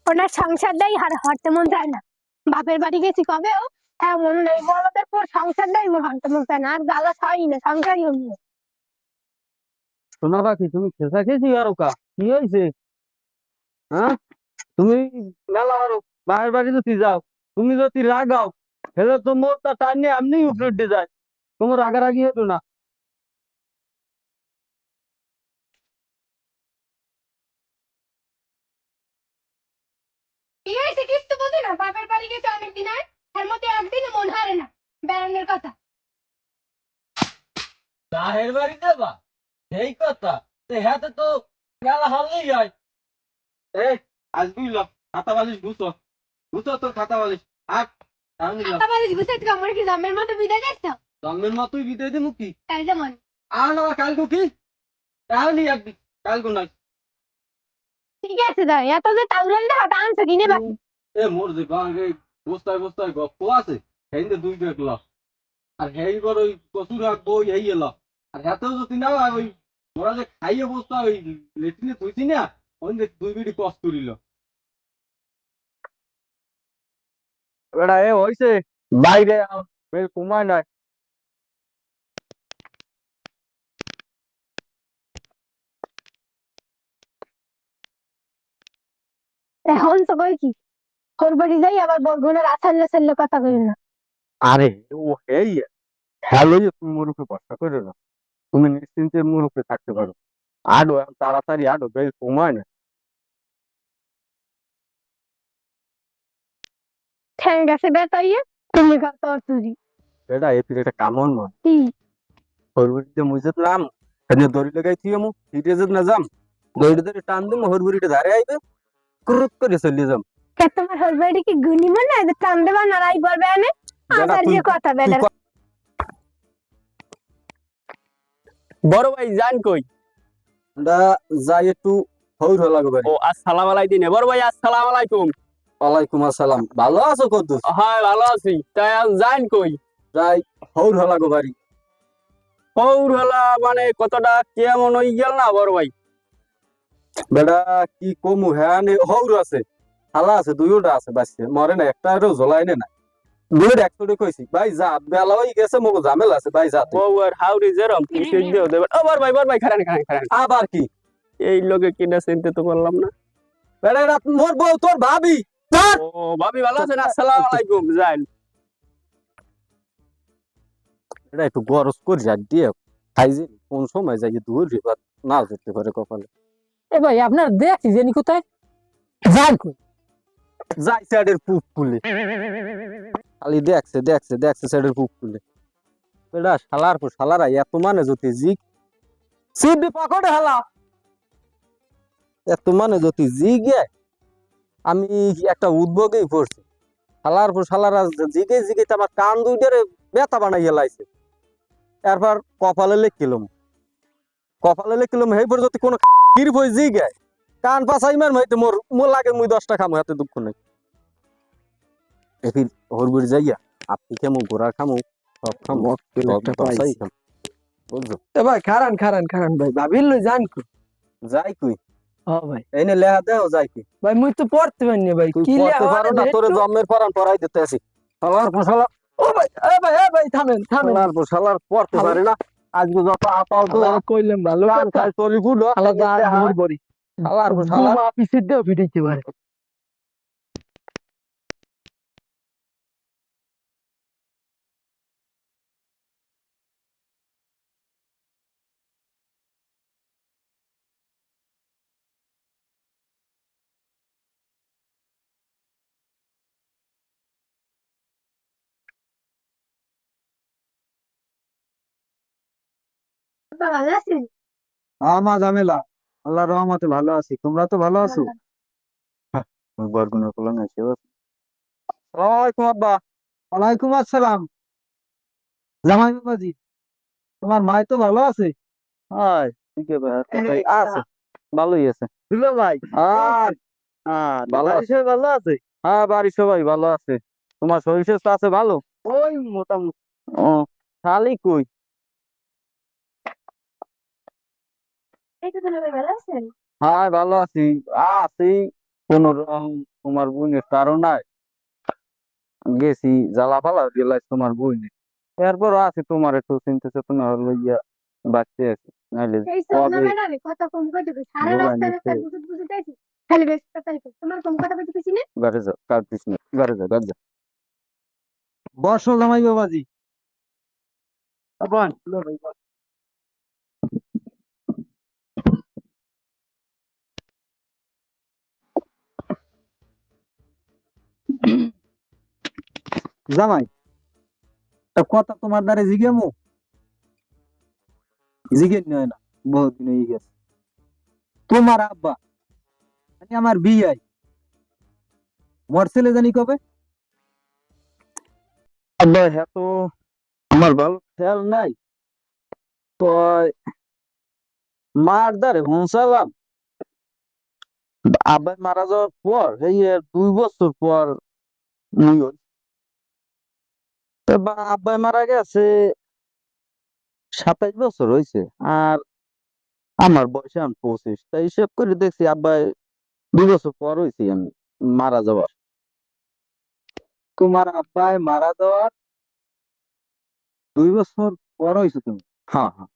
ওনার সংসারটাই হারতে মন চায় না। বাপের বাড়ি গেছি কবেও, হ্যাঁ মনে নেই, বড়দের পর সংসারটাই হারতে মন চায় না, আর গালা খাই না, সংসারই অন্য। শোনা পাখি, তুমি খেসা খেয়েছি আরো কা কি হয়েছে? হ্যাঁ, তুমি মেলা আরো বাহির বাড়ি যদি যাও, তুমি যদি রাগাও, হেলে তো মোরটা টাইনে এমনি উপরে উঠে যায়। তোমার রাগারাগি হতো না। কি হয়েছে কিছু তো বলতে না, বাপের বাড়ি গেছে অনেকদিন, আর এর মধ্যে একদিনও মন হারে না বেড়ানোর কথা। বাহির বাড়ি যাবা, সেই কথা। হাতে তো মেলা হলেই যায়। এই আজ বুঝলাম, খাতা বালিশ গুছো, গুছো তোর খাতা বালিশ। আর আমি নিলাম হাতা বাড়ি বুঝতে আমার কি জন্মের মতো বিদায় যাচ্ছ? জন্মের মতোই বিদায় দিমু কি? তাই যেমন আর না কালকে কি তাহলে একদিন, কালকে নাই। ঠিক আছে, দাও এত যে টাউরাল দা হাতা আনছো কিনে বাকি। এ মোর যে বাঙে বস্তায় বস্তায় গপ্প আছে, সেইতে দুই দেখলাম। আর সেইবার ওই কচু রাখবো এই এলো। আর হাতেও যদি না হয়, ওই ওরা যে খাইয়ে বস্তা ওই লেট্রিনে থইছি না, ওই যে দুই বিড়ি কষ্ট করিল। এবার এ হইছে বাইরে বের কমায় নাই। এখন তো কই কি, ওর বাড়ি যাই আবার বরগুনার আছাল্লা ছাল্লা কথা কই না। আরে ও এই হ্যালো, তুমি মোর উপরে ভরসা করো না। তুমি নিশ্চিন্তে মোর উপরে থাকতে পারো। আডো এখন তাড়াতাড়ি আডো, বের কমায় না। ঠ্যাং গেছে বেতাইয়ে, তুমি কত চুরি এটা এপির একটা কামন নয়। কি? হরবুরিতে মুইজত নাম, সেদিন দড়ি লাগাইছি আমু, হিটে যেত না যাম, দড়ি ধরে টান দিম, হরবুরিটা ধারে আইবে, কুরুত করে চলে যাম। কে তোমার ওর বাড়ি কি গুনি মনে যে টান দেবা নারাই পড়বে আনে? বেটা আবার তুই যে কথা তুই বেটার। বড় ভাই যান কই? আমরা যাই একটু হৌর লাগো বাড়ি। ও আসসালাম আলাইকুম বড় ভাই, আসসালাম আলাইকুম। ওয়ালাইকুম আসসালাম, ভালো আছো কদ্দুস? হ্যাঁ ভালো আছি, তাই আজ যান কই? যাই হৌর লাগো বাড়ি। পৌর হলা মানে কতটা কেমন হই গেল না বড় ভাই? বেটা কি কমু, হ্যাঁ হৌর আছে, হালা আছে, দুইটা আছে, বাঁচছে মরে না, একটা জ্বলাই না। দুইটা একশোটে কইছি ভাই, যা বেলা হয়ে গেছে, মগো ঝামেলা আছে ভাই, যা তুই। বউ আর হাউরি যেরম কিছু দিও দেবে। ও বড় ভাই খারান খারান খারান, আবার কি? এই লোকে কিনা চিনতে তো পারলাম না। বেটা এটা মোর বউ, তোর ভাবি। ও ভাবি ভালো আছেন? আসসালাম আলাইকুম। যান এটা একটু গরজ করে যা দিয়ে খাই যে, কোন সময় যাই দূর রিবার না ধরতে পারে কপালে। এ ভাই আপনার দেখছি জানি কোথায় যান কই? যাই স্যারের পুক খুলে, খালি দেখছে দেখছে দেখছে স্যারের পুক খুলে। এটা শালার পর শালারা এত মানে যদি জিগ সিদ্ধি পকেটে হালা, এত মানে যদি জিগে আমি একটা উদ্যোগেই পড়ছি। শালার পর শালারা জিগে জিগে আমার কান দুইটারে ব্যথা বানাইয়া লাইছে। এরপর কপালে লিখলাম হেই পর যদি কোনো কির বই জিগে কান পাছাই মার মাইতে মোর মোর লাগে, মুই 10টা খামো, হাতে দুঃখ নাই। এফির হরবুড়ি যাইয়া আপনি খামু, ঘোড়ার খামু, সব খামু, দশাই খামু, বুঝছো? এ ভাই খারান খারান খারান ভাই ভাবিল লই যান কই? যাই কুই হ ভাই, এইনে লেহা দেও, যাই কুই ভাই মুই তো পড়তে পারি না ভাই, তুই কি লে পড়তে পারো হওয়ারে না, তোরে একটু। জন্মের পরান পড়াই দিতে আসি। শালার পর শালা, ও ভাই এ ভাই থামেন থামেন। শালার পর শালার পড়তে পারে না। আজকে যত আপাও তো আল্লাহ কইলাম ভালো কান কথা, খাই তরি গুলো, আলাদা আর দূর বড়ি শালার পর শালা। বুমা পিছের দেও ফিটাইতে পারে। ভালো আছেন? আমার ঝামেলা, আল্লাহর রহমতে ভালো আছি, তোমরা তো ভালো আছো? ওই বরগুনার পোলাঙ্গা আছে। আসসালামু আলাইকুম আব্বা। ওয়ালাইকুম আসসালাম। জামাই বাবাজি, তোমার মাই তো ভালো আছে? হাই ঠিক ভাই আছে, ভালোই আছে। দুলো ভাই আর ভালো আছে, ভালো আছে। হ্যাঁ বাড়ির সবাই ভালো আছে। তোমার শরীর স্বাস্থ্য আছে ভালো? ওই মোটামুটি। ও শালি কই? এই তো ভালো আছেন? হ্যাঁ ভালো আছি, আছি কোন রকম তোমার বোনের তারও নাই, গেছি জ্বালা পালা গেলাই তোমার বোনে, এরপর আছে তোমার একটু চিন্তা চেতনা লইয়া বাঁচতে আছি, নাইলে এই কবে সোনা ম্যাডাম কথা কম করে দিবে সারা জোগাড় রাস্তা নিচ্ছে। রাস্তায় বুঝুত বুঝুত আইছি খালি ব্যস্ত থাকি তোমার কম কথা বলতে কিছু নেই ঘরে যাও, কার পিছনে ঘরে যাও, ঘরে যাও। বর্ষ জামাই বাবাজি। আপন জামাই, তা কথা তোমার দ্বারে জিজ্ঞামু, জিজ্ঞেস নয় না, বহুত দিন হয়ে গেছে। তোমার আব্বা মানে আমার বিয়ে মোর ছেলে জানি কবে? আব্বা, হ্যাঁ তো আমার ভালো খেয়াল নাই, তো মার দ্বারে পৌঁছালাম আব্বাই মারা যাওয়ার পর, এই 2 বছর পর মুই হই। তো আব্বাই মারা গেছে 27 বছর হয়েছে, আর আমার বয়স এখন 25, তাই হিসেব করে দেখছি আব্বাই 2 বছর পর হয়েছি আমি মারা যাওয়ার। তোমার আব্বাই মারা যাওয়ার 2 বছর পর হয়েছে তুমি? হ্যাঁ হ্যাঁ।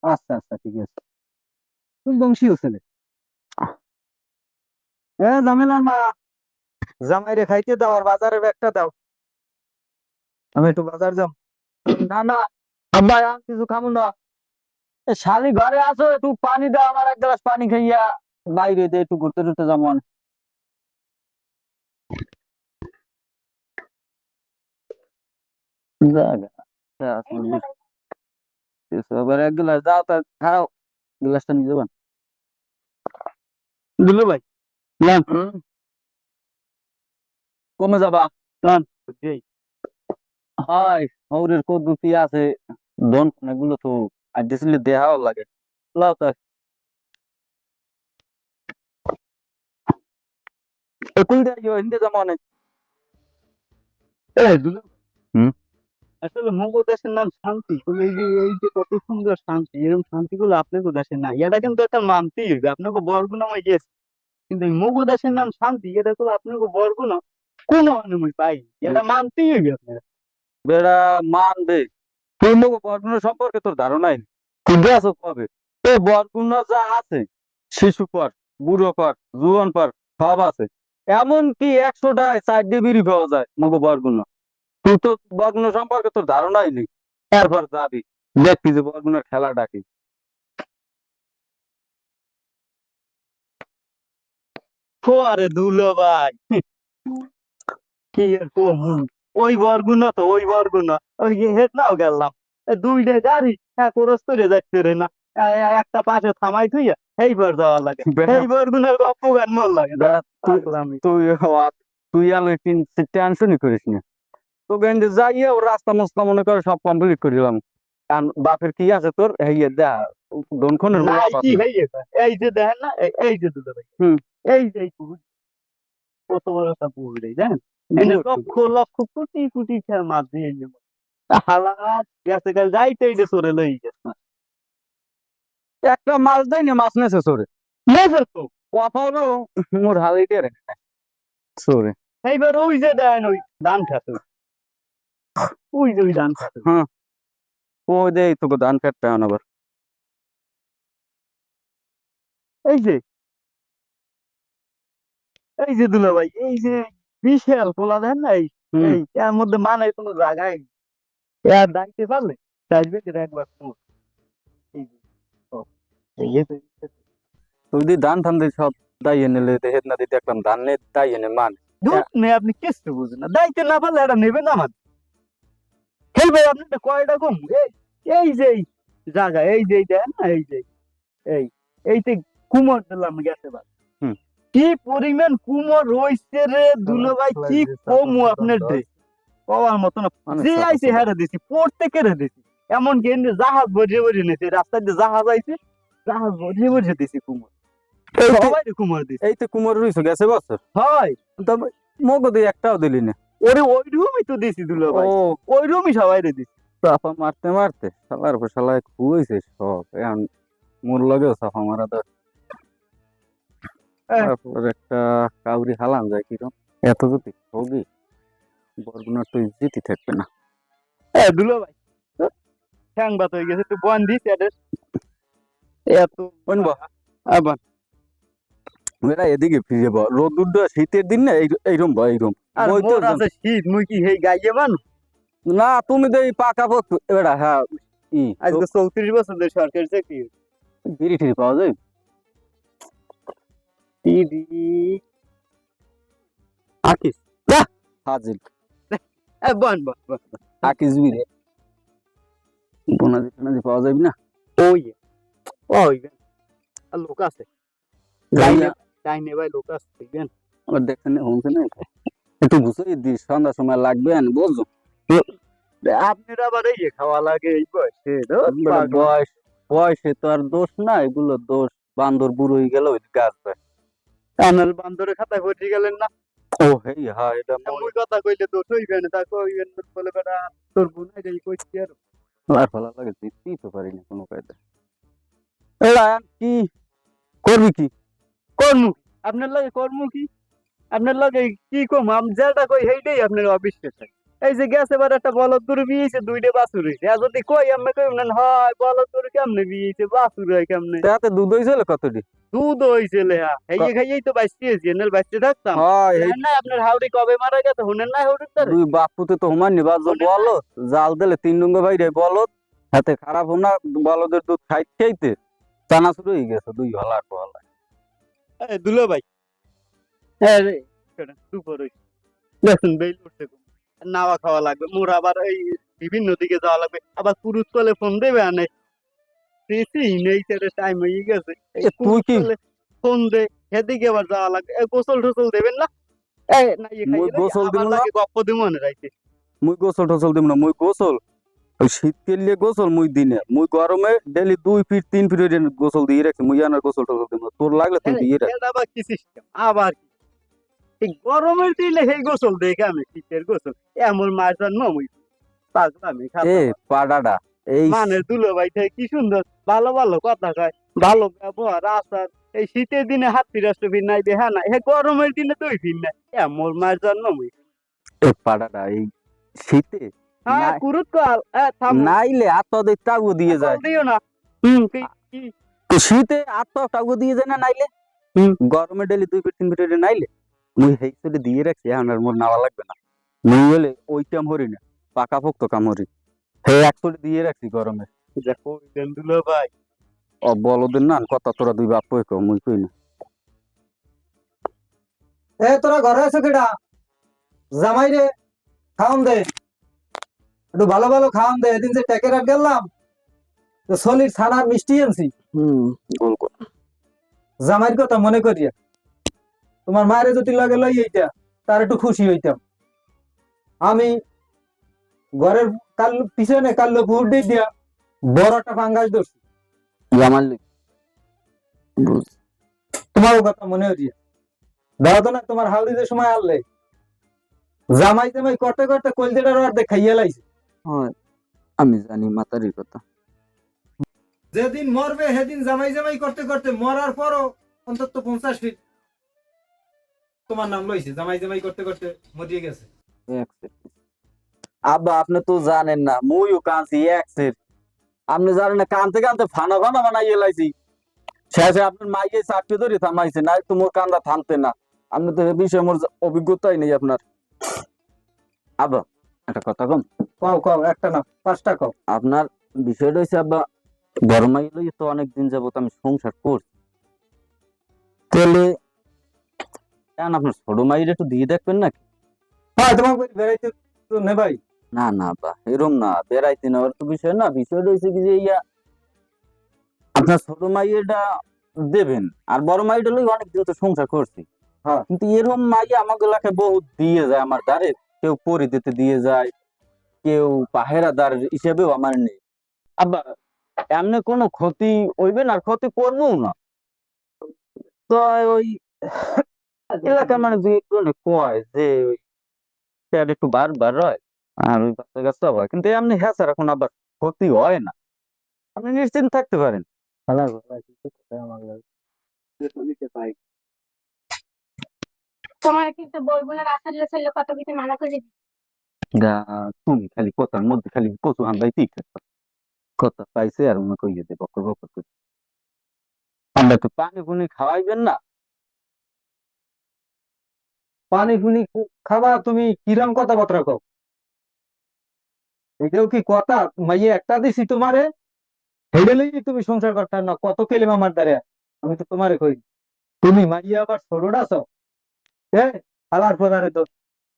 আচ্ছা আচ্ছা, ঠিক আছে। তুমি বংশীয় ছেলে। জামেলার মা, জামাই রে খাইতে দাও আর বাজারের ব্যাগটা দাও, আমি একটু বাজার যাও। না না আব্বা, আর কিছু খাবো না। শালি ঘরে আছো, একটু পানি দাও, আমার 1 গ্লাস পানি খাইয়া বাইরে দিয়ে একটু ঘুরতে টুরতে যেমন। এবার 1 গ্লাস দাও, তা খাও, গ্লাসটা নিয়ে যাবেন। দিল ভাই, কমে যাবা হয়, হৌরের পদ্ধতি আছে, দন এগুলো তো আইডিয়াসলি দেখাও লাগে। লাও তা কোন দিয়ে হিন্দে যেমন। হুম। আসলে মগো দেশের নাম শান্তি, তুমি এই যে কত সুন্দর শান্তি, এরকম শান্তি গুলো আপনাকে দেশে নাই, এটা কিন্তু একটা মানতেই হবে। আপনাকে বরগুনাময় গেছে, কিন্তু এই মগো দেশের নাম শান্তি, এটা তো আপনাকে বরগুনা কোনো অনুমতি পাই, এটা মানতেই হবে আপনারা। বেড়া মানবে, তুই মগো বরগুনা সম্পর্কে তোর ধারণাই নেই। তুই গেছো কবে? এই বরগুনা যা আছে, শিশু পার্ক, বুড়ো পার্ক, জুয়ান পার্ক সব আছে, এমনকি 100টায় 4 বিড়ি পাওয়া যায় মগো বরগুনা। তুই তো বরগুনা সম্পর্কে তোর ধারণাই নেই, এরপর যাবি দেখবি যে বরগুনার খেলা ডাকি। আরে দুলো ভাই, কি আর কমু, ওই বরগুনা তো ওই বরগুনা, ওই যে হেট নাও গেলাম, দুইটা গাড়ি এক খরচ করে যাচ্ছে রে না, একটা পাশে থামাই থুইয়া এইবার যাওয়া লাগে, এই বরগুনার গপ্প গান মন লাগে না। বেড়া, তুই পাগলামি। তুই তুই আলো টেনশনই করিস না, তোকে এনে যাইয়ে ও রাস্তা মাস্তা মনে করে সব কমপ্লিট করিলাম। কারণ বাপের কি আছে তোর, এই দেখ দনক্ষণের না মতো কি আছে। হয়ে গেছে, এই যে দেখেন না, এই যে দুলো ভাই, হুম। এই যে এই পুকুর, কত বড় একটা পুকুর, এই দেখেন, এনে লক্ষ লক্ষ কোটি কোটি খেয়ার মাছ দিয়ে হালা গেছে গেল যাইতে এই যে সরে লই গেছে, একটা মাছ দেয় না, মাছ নেছে সরে নেছে তো। কথাও মোর হালিটে রে সরে। এইবার ওই যে দেন ওই ধান খাতে, ওই যে ওই ধান খাতে, হ্যাঁ, ও দেয় তোকে ধান কাটতে আবার। এই যে এই যে দুলা ভাই, এই যে বিশাল পোলা দেন না, এই হুম। এই এর মধ্যে মানে কোনো জায়গায় এর ডাকতে পারলে চাইবে যে একবার শুনুন। এই যে, ও, এই যে, তুই দি ধান টান দিয়ে সব দাই এনে লে দেহে না দিয়ে দেখলাম ধান নে দাই এনে মান। ধুর নে, আপনি কিচ্ছু বুঝেন না, দায়িত্ব না পারলে এটা নেবে না আমার খেলবে, আপনি তো কয়টা কম, এই এই যে এই জায়গা, এই যে দেন না, এই যে এই এইতে কুমোর দিলাম গেছে বার, হুম। কি পরিমাণ কুমোর রয়েছে রে দুলো ভাই, কি কমু আপনার দে পাওয়ার মতো না, অনেক যে চাপা আইছে চাপা। হেরে দিছি, প্রত্যেকের দিছি, এমন কি এমনি জাহাজ ভরিয়ে ভরিয়ে নিয়েছে, রাস্তায় যে জাহাজ আইছে জাহাজ ভরিয়ে ভরিয়ে দিছি কুমোর, সবাই কুমোর দিছি। এই তো কুমার রইছে গেছে বছর, হয়, তবে মগো দিয়ে একটাও দিলি না। ওরে ওই রুমই তো দিছি দুলো ও ভাই, ওই রুমই সবাই দিছি। চাপা মারতে মারতে শালার পর শালায় খুঁয়েছে সব, এখন মোর লগেও চাপা মারা দর। তারপর একটা কাউরি হালান যায় কিরম এত যদি হোগি বরগুনার তো ইজ্জতই থাকবে না। দুলো ভাই ঠ্যাংবাত হয়ে গেছে, একটু বন দিস এত বনবো আবার এরা এদিকে ফিরে বল রোদ্দুর শীতের দিন না এইরকম বা এইরকম আর বইতে মোর আছে শীত, মুই কি হেই গাইয়ে মানুষ? না তুমি তো এই পাকা পক্ষ এবার হ্যাঁ ই আজকে 34 বছর ধরে সরকারি চাকরি। বিড়ি ঠিড়ি পাওয়া যায় দিদি আকিস হাজির বন বন বন। আকিস বিড়ি বোনাজি টোনাজি পাওয়া যাবে না ওই ওই আর লোক আছে ডাইনে ডাইনে ভাই লোক আছে দেখবেন। আবার দেখছেন না হোমছে না একটু বুঝে দিস সন্ধ্যার সময় লাগবে না বুঝছো আপনার আবার এই খাওয়া লাগে এই বয়সে? বয়স বয়সে তো আর দোষ না এগুলো দোষ বান্দর বুড়ো হয়ে গেল ওই গাছ পায় কানাল বান্দরে খাতায় ভর্তি গেলেন না? ও হেই হ্যাঁ এটা মুই কথা কইলে দোষ হইবে না, তা কইবেন বলে বেটা তোর বোন এই কইছি আর আর ভালো লাগে দিতেই তো পারি না কোনো কায়দা এরা কি করবি কি কর্ম আপনার লাগে কর্ম কি? আপনার লাগে কি কম আমি যেটা কই সেইটাই আপনার অবিশ্বাস হয়। এই যে গেছে এবার একটা বলদ গরু বিয়েছে, দুইটা বাছুর হয়েছে, আর যদি কই আমি কই না হয় বলদ গরু কেমনে বিয়েছে, বাছুর হয় কেমনে? তাতে দুধ হয়েছিল কতটি দুধ হইছে লেহা খাইয়ে খাইয়েই তো বাঁচতেছি, নাহলে বাঁচতে থাকতাম হয় এই না। আপনার হাওড়ি কবে মারা গেছে শুনেন না? হাওড়ির তারে দুই বাপুতে তো হুমান নিবাজ বলো জাল দিলে 3 ডুঙ্গা ভাই রে বলত হাতে খারাপ হোনা বলদের দুধ খাইতে টানা শুরু হয়ে গেছে দুই হলার হলা দুলো ভাই হ্যাঁ রে দুপুর হইছে দেখুন বেল উঠছে নাওয়া খাওয়া লাগবে, মোর আবার এই বিভিন্ন দিকে যাওয়া লাগবে, আবার পুরুষ কলে ফোন দেবে আনে নেই টাইম হয়ে গেছে। তুই কি ফোন দে সেদিকে আবার যাওয়া লাগবে, গোসল টোসল দেবেন না? মুই গোসল দিব না গপ্প দিব মনে রাখতে। মুই গোসল টোসল দিব না মুই গোসল ওই শীতকাল নিয়ে গোসল মুই দিনে মুই গরমে ডেলি 2 ফিট 3 ফিট গোসল দিয়ে রাখি মুই আনার গোসল টোসল দিব না তোর লাগলে তুই দিয়ে রাখ আবার কি সিস্টেম আবার কি এই গরমের দিলে সেই গোসল দেখে আমি শীতের গোসল এমন মার জন্ম মুই পাগলামি এ খাতা পাডাডা এই মানে দুলো ভাই থেকে কি সুন্দর ভালো ভালো কথা কয়, ভালো ব্যবহার আচার। এই শীতের দিনে হাত ফিরাষ্ট ফির নাই বেহা নাই, হে গরমের দিনে তুই ফির নাই, এমন মার জন্ম মুই। এ পাডাডা এই শীতে হ্যাঁ নাই- কুরুত কল থাম নাইলে আত্মা টাগু দিয়ে যায় দিও না। কি তো শীতে আত্মা টাগু দিয়ে যায় না নাইলে গরমে ডেলি 2 ফিট 3 ফিট নাইলে মুই হেই চলে দিয়ে রাখছি এখন আর মোর নাওয়া লাগবে না মুই বলে ওই কাম হরি না পাকা পোক্ত কাম হরি হে একচুয়ালি দিয়ে রাখছি গরমে যা কইলেন দুলো ভাই। ও বলদের না কথা তোরা দুই বাপ কই কও মুই কই না এ তোরা ঘরে আছো কেডা জামাই রে খাওন দে একটু ভালো ভালো খাওন দে এদিন যে টেকেরাট গেলাম তো সলিড ছানার মিষ্টি আনছি গোল কর জামাইয়ের কথা মনে করিয়া তোমার মায়ের যদি লাগে লই এইটা তার একটু খুশি হইতাম। আমি ঘরের কাল পিছনে কাল্লো ফুট দিয়া বড় একটা ফাঙ্গাস ধরছি জামাল বুঝ তোমারও কথা মনে হইয়া দাও তো না তোমার হালদিদের সময় আনলে জামাই জামাই করতে করতে কলজেটার অর্ধেক খাইয়া লাইছে। হয় আমি জানি মাতারির কথা যেদিন মরবে সেদিন জামাই জামাই করতে করতে মরার পরও অন্তত 50 ফিট তোমার নাম লইছে, জামাই জামাই করতে করতে মরিয়ে গেছে। আব্বা আপনি তো জানেন না মুইও কাঁদছি একসের আপনি জানেন না কানতে কানতে ফানা ফানা বানাইয়ে লাইছি শেষে আপনার মাইকে চাকরি ধরে থামাইছে না তো মোর কান্দা থামতে না আপনি তো এ বিষয়ে মোর অভিজ্ঞতাই নেই আপনার আব্বা একটা কথা কম কও কও একটা না 5টা কও। আপনার বিষয়টা হচ্ছে আব্বা বড় মাই লই তো অনেকদিন যাবত আমি সংসার করছি তাহলে কেন আপনার ছোট মাইয়ের একটু দিয়ে দেখবেন নাকি হ্যাঁ তোমাকে বেড়াইতে তো নেবাই। না না আব্বা এরম না বেড়াইতে নেওয়ার তো বিষয় না বিষয়টা হচ্ছে কি যে ইয়া আপনার ছোট মাইয়েটা দেবেন আর বড় মাইটা লই অনেকদিন তো সংসার করছি হ্যাঁ। কিন্তু এরকম মাইয়া আমাকে এলাকায় বহুত দিয়ে যায় আমার দ্বারে কেউ পরি দিতে দিয়ে যায় কেউ পাহেরাদার হিসেবেও আমার নেই আব্বা এমনি কোনো ক্ষতি হইবে না আর ক্ষতি করবো না তো ওই এলাকার মানে দুই একজনে কয় যে ওই স্যার একটু বারবার হয় আর ওই বাচ্চা কাচ্চা হয় কিন্তু এমনি হ্যাঁ স্যার এখন আবার ক্ষতি হয় না আপনি নিশ্চিন্ত থাকতে পারেন তোমার কিন্তু বইগুলোর আসলে ছেলে কত কিছু মানা করে গা তুমি খালি কথার মধ্যে খালি কচু হান্দাইতেই থাকো কথা পাইছে আর মনে কইয়ে দে বকর বকর করে আমরা তো পানি পুনি খাওয়াইবেন না পানি ফুনি খাবা তুমি কিরম কথাবার্তা কও এটাও কি কথা মাইয়ে একটা দিছি তোমারে হেডে লইয়ে তুমি সংসার করতে না কত কেলিম আমার দ্বারে আমি তো তোমারে কই তুমি মাইয়া আবার ছোটটা আছো এ আলার পদারে তো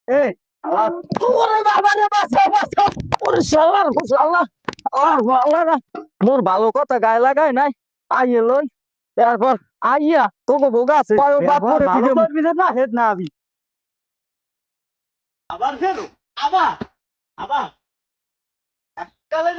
এ আলার ওরে বাবা রে বাঁচাও বাঁচাও ওরে শালা শালা আল্লাহ রে মোর ভালো কথা গায়ে লাগায় নাই আইয়ে লই তারপর আইয়া তোকে বোগা আছে বাপ করে ভালো দিকে করবি না হেড না আবি আবার ফেরো আবার আবার কালে